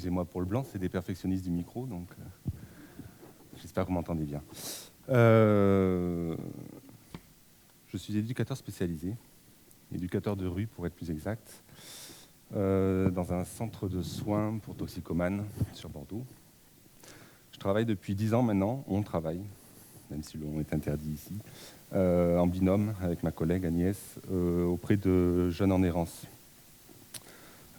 Arrangez-moi pour le blanc, c'est des perfectionnistes du micro, donc j'espère que vous m'entendez bien. Je suis éducateur spécialisé, éducateur de rue pour être plus exact, dans un centre de soins pour toxicomanes sur Bordeaux. Je travaille depuis 10 ans maintenant, on travaille, même si l'on est interdit ici, en binôme avec ma collègue Agnès, auprès de jeunes en errance.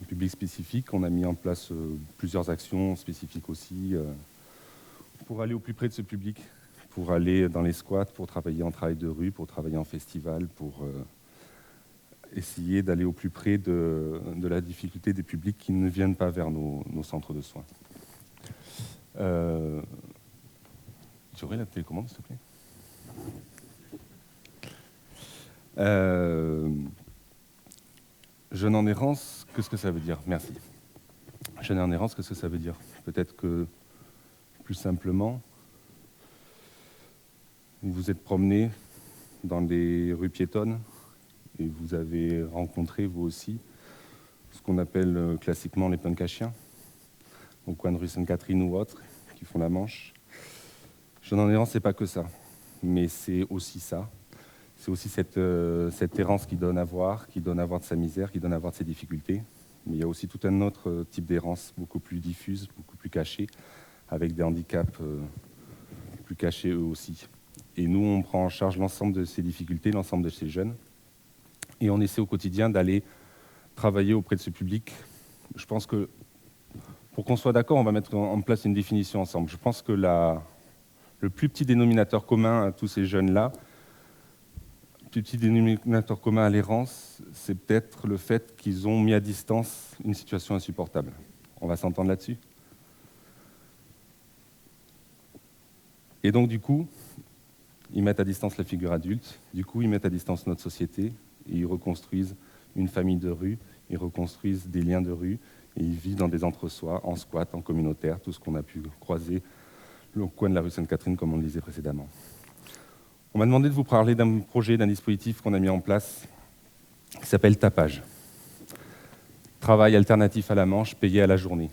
Un public spécifique, on a mis en place plusieurs actions spécifiques aussi pour aller au plus près de ce public, pour aller dans les squats, pour travailler en travail de rue, pour travailler en festival, pour essayer d'aller au plus près de la difficulté des publics qui ne viennent pas vers nos centres de soins. J'aurais la télécommande, s'il te plaît. Jeune en errance, qu'est-ce que ça veut dire? Merci. Jeune en errance, qu'est-ce que ça veut dire? Peut-être que, plus simplement, vous vous êtes promené dans des rues piétonnes et vous avez rencontré, vous aussi, ce qu'on appelle classiquement les punks à chiens, au coin de rue Sainte-Catherine ou autres, qui font la Manche. Jeune en errance, c'est pas que ça, mais c'est aussi ça. C'est aussi cette errance qui donne à voir de sa misère, qui donne à voir de ses difficultés. Mais il y a aussi tout un autre type d'errance, beaucoup plus diffuse, beaucoup plus cachée, avec des handicaps plus cachés eux aussi. Et nous, on prend en charge l'ensemble de ces difficultés, l'ensemble de ces jeunes. Et on essaie au quotidien d'aller travailler auprès de ce public. Je pense que, pour qu'on soit d'accord, on va mettre en place une définition ensemble. Je pense que le plus petit dénominateur commun à tous ces jeunes-là, le plus petit dénominateur commun à l'errance, c'est peut-être le fait qu'ils ont mis à distance une situation insupportable. On va s'entendre là-dessus? Et donc, du coup, ils mettent à distance la figure adulte, du coup, ils mettent à distance notre société, et ils reconstruisent une famille de rue, ils reconstruisent des liens de rue, et ils vivent dans des entre-soi, en squat, en communautaire, tout ce qu'on a pu croiser au coin de la rue Sainte-Catherine, comme on le disait précédemment. On m'a demandé de vous parler d'un projet, d'un dispositif qu'on a mis en place, qui s'appelle Tapage. Travail alternatif à la manche, payé à la journée.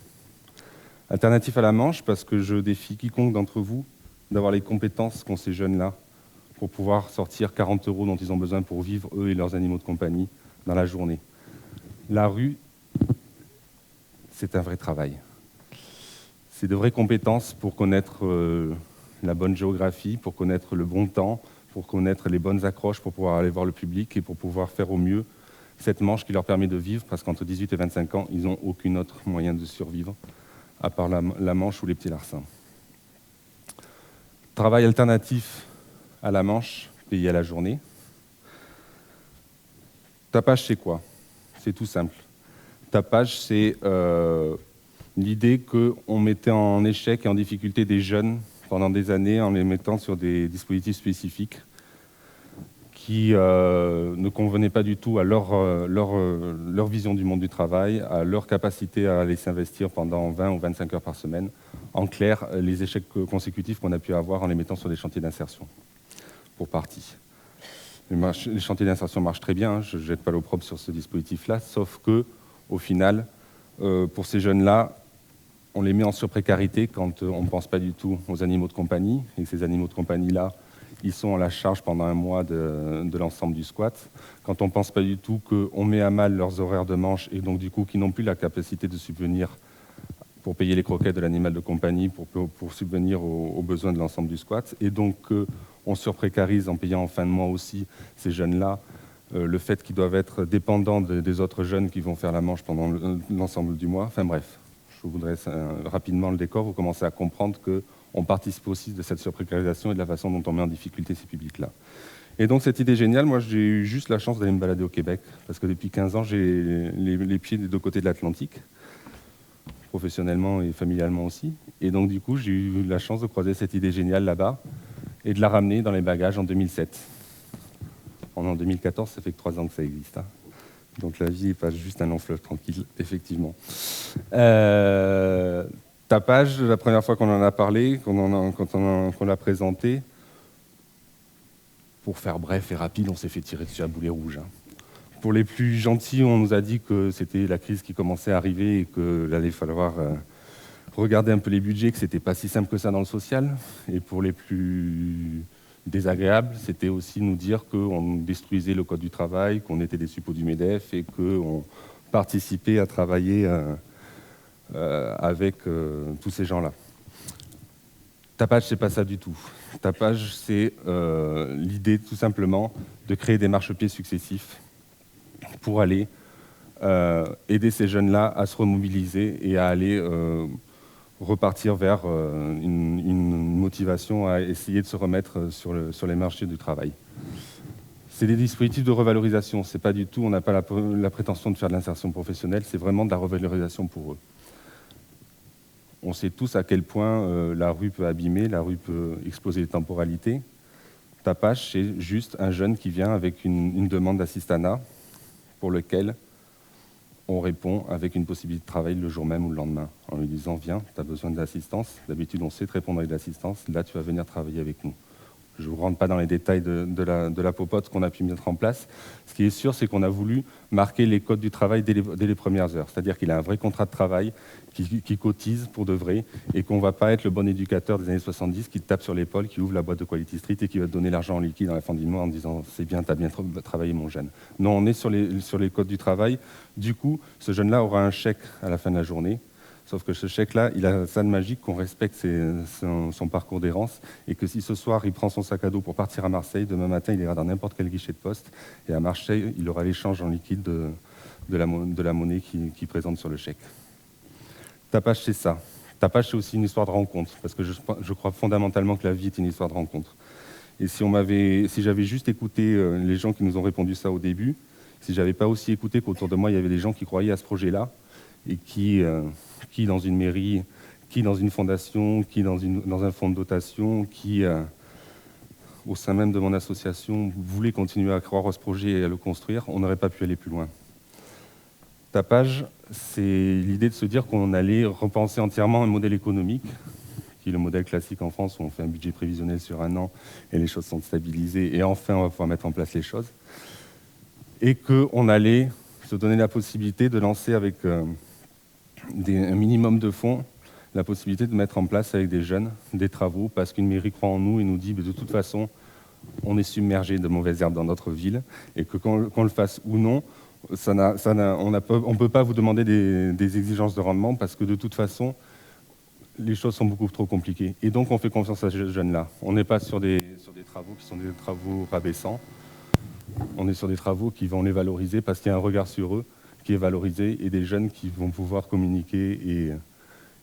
Alternatif à la manche, parce que je défie quiconque d'entre vous d'avoir les compétences qu'ont ces jeunes-là pour pouvoir sortir 40 € dont ils ont besoin pour vivre, eux et leurs animaux de compagnie, dans la journée. La rue, c'est un vrai travail. C'est de vraies compétences pour connaître la bonne géographie, pour connaître le bon temps, pour connaître les bonnes accroches, pour pouvoir aller voir le public et pour pouvoir faire au mieux cette manche qui leur permet de vivre, parce qu'entre 18 et 25 ans, ils n'ont aucun autre moyen de survivre, à part la manche ou les petits larcins. Travail alternatif à la manche, payé à la journée. Tapage, c'est quoi? C'est tout simple. Tapage, c'est l'idée qu'on mettait en échec et en difficulté des jeunes pendant des années en les mettant sur des dispositifs spécifiques qui ne convenaient pas du tout à leur vision du monde du travail, à leur capacité à aller s'investir pendant 20 ou 25 heures par semaine. En clair, les échecs consécutifs qu'on a pu avoir en les mettant sur des chantiers d'insertion, pour partie. Les chantiers d'insertion marchent très bien, je ne jette pas l'opprobre sur ce dispositif-là, sauf que, au final, pour ces jeunes-là, on les met en surprécarité quand on ne pense pas du tout aux animaux de compagnie. Et ces animaux de compagnie-là, ils sont à la charge pendant un mois de l'ensemble du squat. Quand on ne pense pas du tout qu'on met à mal leurs horaires de manche et donc du coup qu'ils n'ont plus la capacité de subvenir pour payer les croquettes de l'animal de compagnie, pour subvenir aux besoins de l'ensemble du squat. Et donc on surprécarise en payant en fin de mois aussi ces jeunes-là, le fait qu'ils doivent être dépendants des autres jeunes qui vont faire la manche pendant l'ensemble du mois. Enfin bref. Je vous dresse rapidement le décor, vous commencez à comprendre qu'on participe aussi de cette surprécarisation et de la façon dont on met en difficulté ces publics-là. Et donc cette idée géniale, moi j'ai eu juste la chance d'aller me balader au Québec, parce que depuis 15 ans j'ai les pieds des deux côtés de l'Atlantique, professionnellement et familialement aussi. Et donc du coup j'ai eu la chance de croiser cette idée géniale là-bas et de la ramener dans les bagages en 2007. En 2014, ça fait que 3 ans que ça existe. Donc la vie n'est pas juste un long fleuve tranquille, effectivement. Tapage, la première fois qu'on en a parlé, qu'on l'a présenté, pour faire bref et rapide, on s'est fait tirer dessus à boulet rouge. Pour les plus gentils, on nous a dit que c'était la crise qui commençait à arriver et qu'il allait falloir regarder un peu les budgets, que c'était pas si simple que ça dans le social. Et pour les plus désagréables, c'était aussi nous dire qu'on détruisait le code du travail, qu'on était des suppôts du MEDEF et qu'on participait à travailler avec tous ces gens-là. Tapage, c'est pas ça du tout. Tapage, c'est l'idée tout simplement de créer des marchepieds successifs pour aller aider ces jeunes-là à se remobiliser et à aller repartir vers une motivation à essayer de se remettre sur les marchés du travail. C'est des dispositifs de revalorisation, c'est pas du tout, on n'a pas la prétention de faire de l'insertion professionnelle, c'est vraiment de la revalorisation pour eux. On sait tous à quel point la rue peut abîmer, la rue peut exploser les temporalités. Tapage, c'est juste un jeune qui vient avec une demande d'assistanat pour lequel on répond avec une possibilité de travail le jour même ou le lendemain, en lui disant « Viens, tu as besoin d'assistance. D'habitude, on sait te répondre avec de l'assistance. Là, tu vas venir travailler avec nous. » Je ne vous rentre pas dans les détails de la popote qu'on a pu mettre en place. Ce qui est sûr, c'est qu'on a voulu marquer les codes du travail dès les premières heures. C'est-à-dire qu'il a un vrai contrat de travail, qui cotise pour de vrai, et qu'on ne va pas être le bon éducateur des années 70 qui te tape sur l'épaule, qui ouvre la boîte de Quality Street et qui va te donner l'argent en liquide à la fin du mois en disant « C'est bien, tu as bien travaillé mon jeune ». Non, on est sur les codes du travail. Du coup, ce jeune-là aura un chèque à la fin de la journée. Sauf que ce chèque-là, il a ça de magique qu'on respecte son parcours d'errance et que si ce soir, il prend son sac à dos pour partir à Marseille, demain matin, il ira dans n'importe quel guichet de poste et à Marseille, il aura l'échange en liquide de la monnaie qu'il présente sur le chèque. Tapage, c'est ça. Tapage, c'est aussi une histoire de rencontre parce que je crois fondamentalement que la vie est une histoire de rencontre. Et si j'avais juste écouté les gens qui nous ont répondu ça au début, si j'avais pas aussi écouté qu'autour de moi, il y avait des gens qui croyaient à ce projet-là, et qui dans une mairie, qui dans une fondation, qui dans un fonds de dotation, qui, au sein même de mon association, voulait continuer à croire à ce projet et à le construire, on n'aurait pas pu aller plus loin. Tapage, c'est l'idée de se dire qu'on allait repenser entièrement un modèle économique, qui est le modèle classique en France, où on fait un budget prévisionnel sur un an et les choses sont stabilisées, et enfin on va pouvoir mettre en place les choses, et qu'on allait se donner la possibilité de lancer avec un minimum de fonds, la possibilité de mettre en place avec des jeunes des travaux, parce qu'une mairie croit en nous et nous dit de toute façon, on est submergé de mauvaises herbes dans notre ville, et que qu'on le fasse ou non, on ne peut pas vous demander des exigences de rendement, parce que de toute façon, les choses sont beaucoup trop compliquées. Et donc on fait confiance à ces jeunes-là. On n'est pas sur des travaux qui sont des travaux rabaissants, on est sur des travaux qui vont les valoriser, parce qu'il y a un regard sur eux, qui est valorisé et des jeunes qui vont pouvoir communiquer et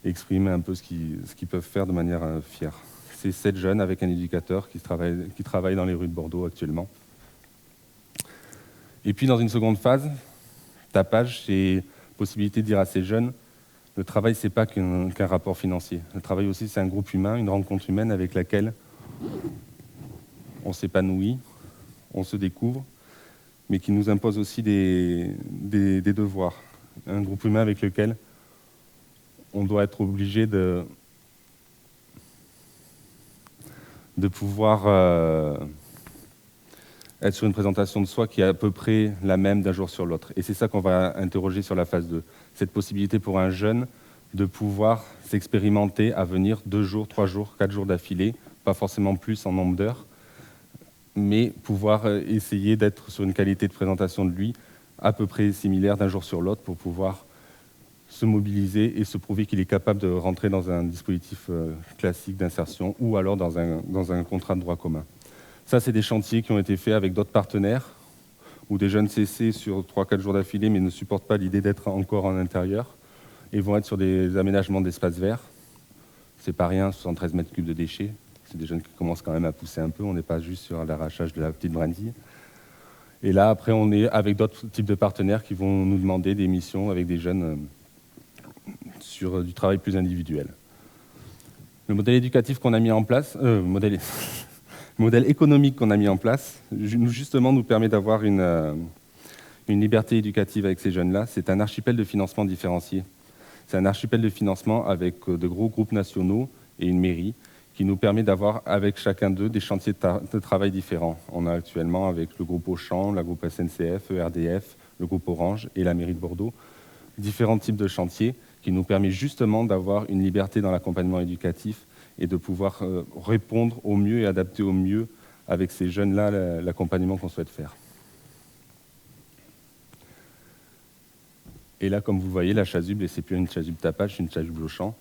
exprimer un peu ce qu'ils peuvent faire de manière fière. C'est 7 jeunes avec un éducateur qui travaille dans les rues de Bordeaux actuellement. Et puis dans une seconde phase, Tapage, c'est possibilité de dire à ces jeunes, le travail c'est pas qu'un rapport financier. Le travail aussi c'est un groupe humain, une rencontre humaine avec laquelle on s'épanouit, on se découvre, mais qui nous impose aussi des devoirs. Un groupe humain avec lequel on doit être obligé de pouvoir être sur une présentation de soi qui est à peu près la même d'un jour sur l'autre. Et c'est ça qu'on va interroger sur la phase 2. Cette possibilité pour un jeune de pouvoir s'expérimenter à venir 2 jours, 3 jours, 4 jours d'affilée, pas forcément plus en nombre d'heures, mais pouvoir essayer d'être sur une qualité de présentation de lui à peu près similaire d'un jour sur l'autre pour pouvoir se mobiliser et se prouver qu'il est capable de rentrer dans un dispositif classique d'insertion ou alors dans un contrat de droit commun. Ça, c'est des chantiers qui ont été faits avec d'autres partenaires où des jeunes CC sur 3-4 jours d'affilée mais ne supportent pas l'idée d'être encore en intérieur et vont être sur des aménagements d'espaces verts. C'est pas rien, 73 mètres cubes de déchets. C'est des jeunes qui commencent quand même à pousser un peu, on n'est pas juste sur l'arrachage de la petite brindille. Et là, après, on est avec d'autres types de partenaires qui vont nous demander des missions avec des jeunes sur du travail plus individuel. Le modèle éducatif qu'on a mis en place, modèle économique qu'on a mis en place, justement nous permet d'avoir une liberté éducative avec ces jeunes-là. C'est un archipel de financement différencié. C'est un archipel de financement avec de gros groupes nationaux et une mairie qui nous permet d'avoir avec chacun d'eux des chantiers de travail différents. On a actuellement avec le groupe Auchan, la groupe SNCF, ERDF, le groupe Orange et la mairie de Bordeaux, différents types de chantiers qui nous permet justement d'avoir une liberté dans l'accompagnement éducatif et de pouvoir répondre au mieux et adapter au mieux avec ces jeunes-là l'accompagnement qu'on souhaite faire. Et là, comme vous voyez, la chasuble, et c'est plus une chasuble tapage, c'est une chasuble au champ.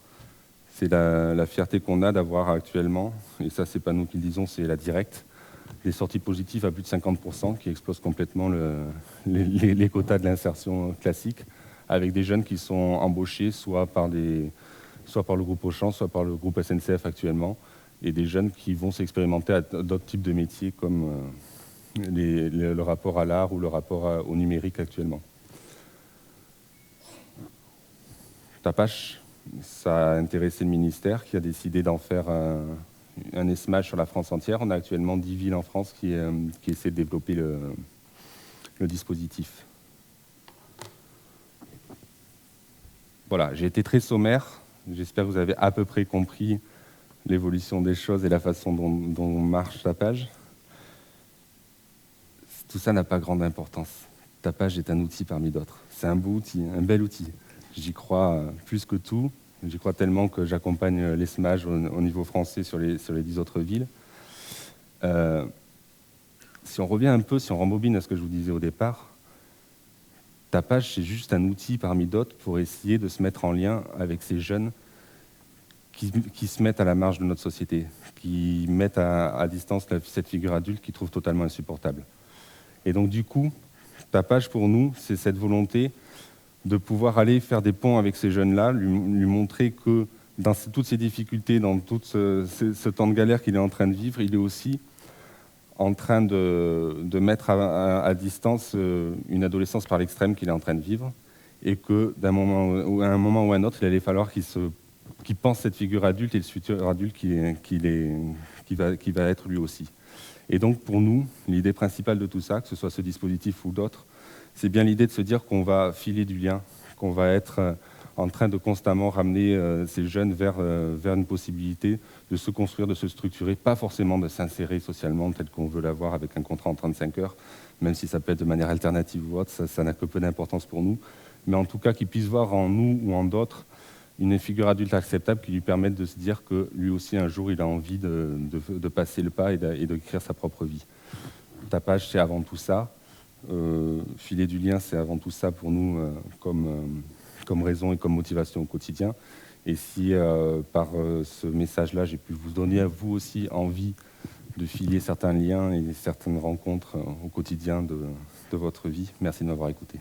C'est la fierté qu'on a d'avoir actuellement, et ça, c'est pas nous qui le disons, c'est la directe, des sorties positives à plus de 50%, qui explosent complètement les quotas de l'insertion classique, avec des jeunes qui sont embauchés soit par le groupe Auchan, soit par le groupe SNCF actuellement, et des jeunes qui vont s'expérimenter à d'autres types de métiers, comme le rapport à l'art ou le rapport au numérique actuellement. Tapage, ça a intéressé le ministère qui a décidé d'en faire un ESMAG sur la France entière. On a actuellement 10 villes en France qui essaient de développer le dispositif. Voilà, j'ai été très sommaire. J'espère que vous avez à peu près compris l'évolution des choses et la façon dont marche Tapage. Tout ça n'a pas grande importance. Tapage est un outil parmi d'autres. C'est un beau outil, un bel outil. J'y crois plus que tout. J'y crois tellement que j'accompagne les SMAG au niveau français sur les 10 autres villes. Si on revient un peu, si on rembobine à ce que je vous disais au départ, Tapage, c'est juste un outil parmi d'autres pour essayer de se mettre en lien avec ces jeunes qui se mettent à la marge de notre société, qui mettent à distance cette figure adulte qu'ils trouvent totalement insupportable. Et donc du coup, Tapage pour nous, c'est cette volonté de pouvoir aller faire des ponts avec ces jeunes-là, lui montrer que dans toutes ces difficultés, dans tout ce temps de galère qu'il est en train de vivre, il est aussi en train de mettre à distance une adolescence par l'extrême qu'il est en train de vivre, et que à un moment ou à un autre, il allait falloir qu'il pense cette figure adulte et le futur adulte qui va être lui aussi. Et donc pour nous, l'idée principale de tout ça, que ce soit ce dispositif ou d'autres, c'est bien l'idée de se dire qu'on va filer du lien, qu'on va être en train de constamment ramener ces jeunes vers une possibilité de se construire, de se structurer, pas forcément de s'insérer socialement tel qu'on veut l'avoir avec un contrat en 35 heures, même si ça peut être de manière alternative ou autre, ça n'a que peu d'importance pour nous, mais en tout cas qu'ils puissent voir en nous ou en d'autres une figure adulte acceptable qui lui permette de se dire que lui aussi un jour il a envie de passer le pas et de créer sa propre vie. Tapage, c'est avant tout ça. Filer du lien, c'est avant tout ça pour nous comme raison et comme motivation au quotidien. Et si par ce message-là, j'ai pu vous donner à vous aussi envie de filer certains liens et certaines rencontres au quotidien de votre vie, merci de m'avoir écouté.